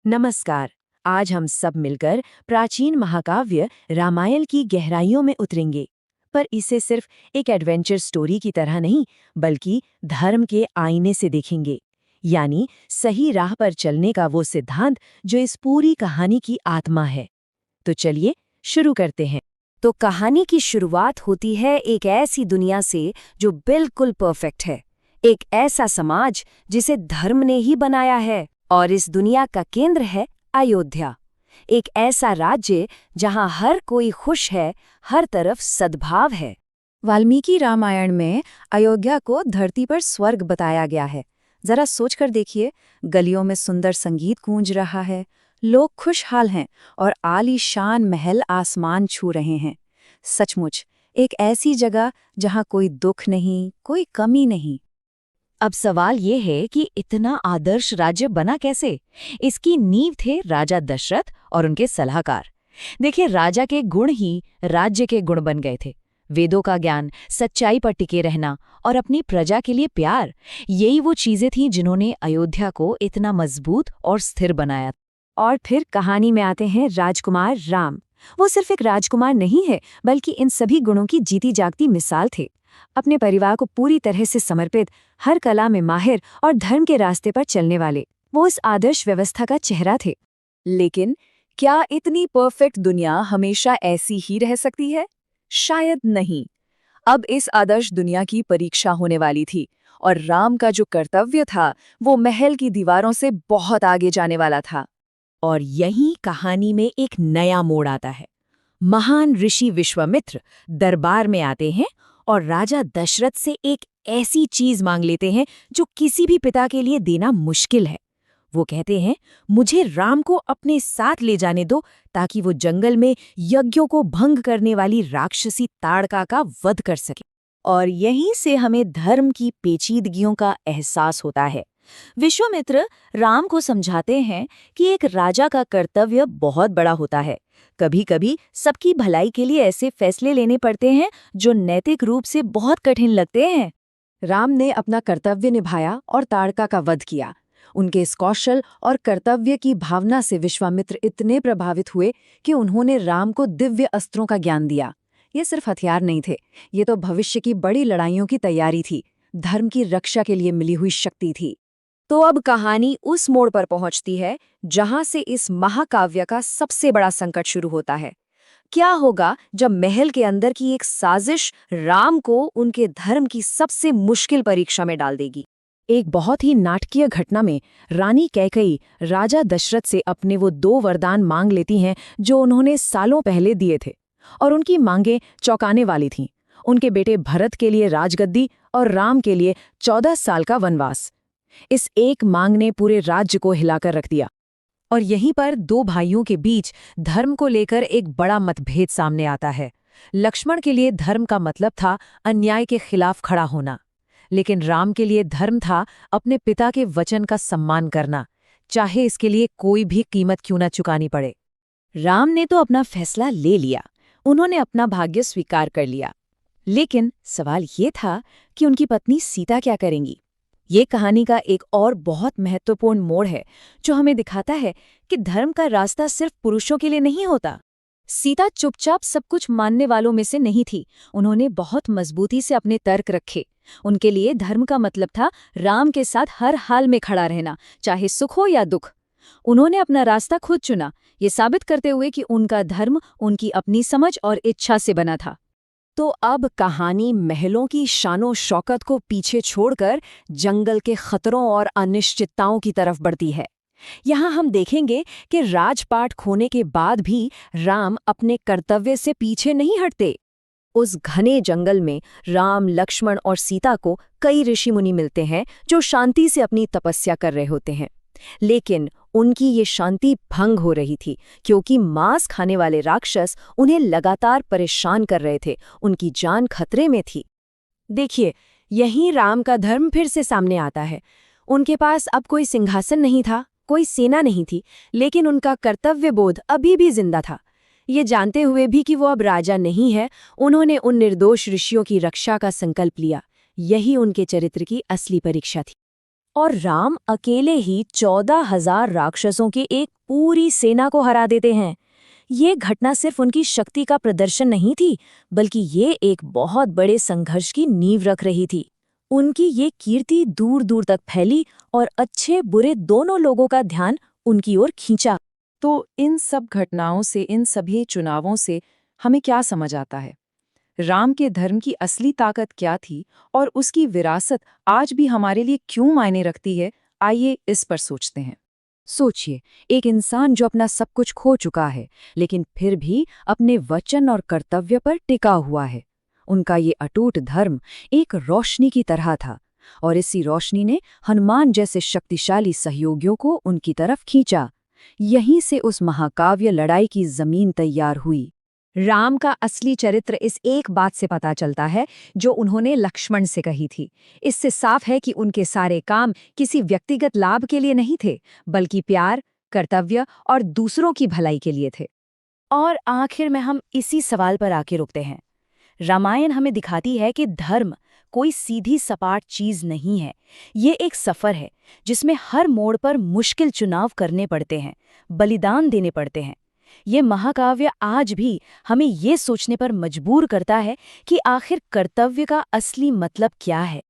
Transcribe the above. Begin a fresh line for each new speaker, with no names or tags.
नमस्कार। आज हम सब मिलकर प्राचीन महाकाव्य रामायण की गहराइयों में उतरेंगे। पर इसे सिर्फ एक एडवेंचर स्टोरी की तरह नहीं, बल्कि धर्म के आईने से देखेंगे। यानी सही राह पर चलने का वो सिद्धांत जो इस पूरी कहानी की आत्मा है। तो चलिए शुरू करते हैं।
तो कहानी की शुरुआत होती है एक ऐसी दुनिया से जो बिल्कुल परफेक्ट है। एक ऐसा समाज जिसे धर्म ने ही बनाया है, और इस दुनिया का केंद्र है अयोध्या। एक ऐसा राज्य जहां हर कोई खुश है, हर तरफ सद्भाव है।
वाल्मीकि रामायण में अयोध्या को धरती पर स्वर्ग बताया गया है। जरा सोचकर देखिए, गलियों में सुंदर संगीत गूंज रहा है, लोग खुशहाल हैं और आलीशान महल आसमान छू रहे हैं। सचमुच एक ऐसी जगह जहां कोई दुख नहीं, कोई कमी नहीं।
अब सवाल ये है कि इतना आदर्श राज्य बना कैसे? इसकी नींव थे राजा दशरथ और उनके सलाहकार। देखिए, राजा के गुण ही राज्य के गुण बन गए थे। वेदों का ज्ञान, सच्चाई पर टिके रहना और अपनी प्रजा के लिए प्यार, यही वो चीजें थीं जिन्होंने अयोध्या को इतना मजबूत और स्थिर बनाया।
और फिर कहानी में आते हैं राजकुमार राम। वो सिर्फ एक राजकुमार नहीं है, बल्कि इन सभी गुणों की जीती जागती मिसाल थे। अपने परिवार को पूरी तरह से समर्पित, हर कला में माहिर और धर्म के रास्ते पर चलने वाले, वो इस आदर्श व्यवस्था का चेहरा थे।
लेकिन क्या इतनी परफेक्ट दुनिया हमेशा ऐसी ही रह सकती है? शायद नहीं। अब इस आदर्श दुनिया की परीक्षा होने वाली थी, और राम का जो कर्तव्य था वो महल की दीवारों से बहुत आगे जाने वाला था।
और यही कहानी में एक नया मोड़ आता है। महान ऋषि विश्वामित्र दरबार में आते हैं और राजा दशरथ से एक ऐसी चीज मांग लेते हैं जो किसी भी पिता के लिए देना मुश्किल है। वो कहते हैं, मुझे राम को अपने साथ ले जाने दो ताकि वो जंगल में यज्ञों को भंग करने वाली राक्षसी ताड़का का वध कर सके। और यहीं से हमें धर्म की पेचीदगियों का एहसास होता है। विश्वामित्र राम को समझाते हैं कि एक राजा का कर्तव्य बहुत बड़ा होता है। कभी कभी सबकी भलाई के लिए ऐसे फैसले लेने पड़ते हैं जो नैतिक रूप से बहुत कठिन लगते हैं।
राम ने अपना कर्तव्य निभाया और ताड़का का वध किया। उनके इस कौशल और कर्तव्य की भावना से विश्वामित्र इतने प्रभावित हुए कि उन्होंने राम को दिव्य अस्त्रों का ज्ञान दिया। ये सिर्फ हथियार नहीं थे, ये तो भविष्य की बड़ी लड़ाइयों की तैयारी थी, धर्म की रक्षा के लिए मिली हुई शक्ति थी।
तो अब कहानी उस मोड़ पर पहुंचती है जहां से इस महाकाव्य का सबसे बड़ा संकट शुरू होता है। क्या होगा जब महल के अंदर की एक साजिश राम को उनके धर्म की सबसे मुश्किल परीक्षा में डाल देगी। एक बहुत ही नाटकीय घटना में रानी कैकेयी राजा दशरथ से अपने वो 2 वरदान मांग लेती हैं जो उन्होंने सालों पहले दिए थे, और उनकी मांगें चौंकाने वाली थीं। उनके बेटे भरत के लिए राजगद्दी और राम के लिए 14 साल का वनवास। इस एक मांग ने पूरे राज्य को हिलाकर रख दिया। और यहीं पर 2 भाइयों के बीच धर्म को लेकर एक बड़ा मतभेद सामने आता है। लक्ष्मण के लिए धर्म का मतलब था अन्याय के खिलाफ खड़ा होना, लेकिन राम के लिए धर्म था अपने पिता के वचन का सम्मान करना, चाहे इसके लिए कोई भी कीमत क्यों न चुकानी पड़े। राम ने तो अपना फैसला ले लिया, उन्होंने अपना भाग्य स्वीकार कर लिया। लेकिन सवाल ये था कि उनकी पत्नी सीता क्या करेंगी। ये कहानी का एक और बहुत महत्वपूर्ण मोड़ है जो हमें दिखाता है कि धर्म का रास्ता सिर्फ पुरुषों के लिए नहीं होता। सीता चुपचाप सब कुछ मानने वालों में से नहीं थी, उन्होंने बहुत मजबूती से अपने तर्क रखे। उनके लिए धर्म का मतलब था राम के साथ हर हाल में खड़ा रहना, चाहे सुख हो या दुख। उन्होंने अपना रास्ता खुद चुना, ये साबित करते हुए कि उनका धर्म उनकी अपनी समझ और इच्छा से बना था। तो अब कहानी महलों की शानो शौकत को पीछे छोड़कर जंगल के खतरों और अनिश्चितताओं की तरफ बढ़ती है। यहाँ हम देखेंगे कि राजपाट खोने के बाद भी राम अपने कर्तव्य से पीछे नहीं हटते। उस घने जंगल में राम, लक्ष्मण और सीता को कई ऋषि मुनि मिलते हैं जो शांति से अपनी तपस्या कर रहे होते हैं। लेकिन उनकी ये शांति भंग हो रही थी क्योंकि मांस खाने वाले राक्षस उन्हें लगातार परेशान कर रहे थे, उनकी जान खतरे में थी। देखिए, यहीं राम का धर्म फिर से सामने आता है। उनके पास अब कोई सिंहासन नहीं था, कोई सेना नहीं थी, लेकिन उनका कर्तव्य बोध अभी भी जिंदा था। ये जानते हुए भी कि वो अब राजा नहीं है, उन्होंने उन निर्दोष ऋषियों की रक्षा का संकल्प लिया। यही उनके चरित्र की असली परीक्षा थी।
और राम अकेले ही 14,000 राक्षसों की एक पूरी सेना को हरा देते हैं। ये घटना सिर्फ उनकी शक्ति का प्रदर्शन नहीं थी, बल्कि ये एक बहुत बड़े संघर्ष की नींव रख रही थी। उनकी ये कीर्ति दूर दूर तक फैली और अच्छे बुरे दोनों लोगों का ध्यान उनकी ओर खींचा।
तो इन सब घटनाओं से, इन सभी चुनावों से हमें क्या समझ आता है? राम के धर्म की असली ताकत क्या थी और उसकी विरासत आज भी हमारे लिए क्यों मायने रखती है? आइए इस पर सोचते हैं। सोचिए, एक इंसान जो अपना सब कुछ खो चुका है, लेकिन फिर भी अपने वचन और कर्तव्य पर टिका हुआ है। उनका ये अटूट धर्म एक रोशनी की तरह था, और इसी रोशनी ने हनुमान जैसे शक्तिशाली सहयोगियों को उनकी तरफ खींचा। यहीं से उस महाकाव्य लड़ाई की जमीन तैयार हुई।
राम का असली चरित्र इस एक बात से पता चलता है जो उन्होंने लक्ष्मण से कही थी। इससे साफ है कि उनके सारे काम किसी व्यक्तिगत लाभ के लिए नहीं थे, बल्कि प्यार, कर्तव्य और दूसरों की भलाई के लिए थे।
और आखिर में हम इसी सवाल पर आके रुकते हैं। रामायण हमें दिखाती है कि धर्म कोई सीधी सपाट चीज नहीं है। ये एक सफर है जिसमें हर मोड़ पर मुश्किल चुनाव करने पड़ते हैं, बलिदान देने पड़ते हैं। ये महाकाव्य आज भी हमें ये सोचने पर मजबूर करता है कि आखिर कर्तव्य का असली मतलब क्या है।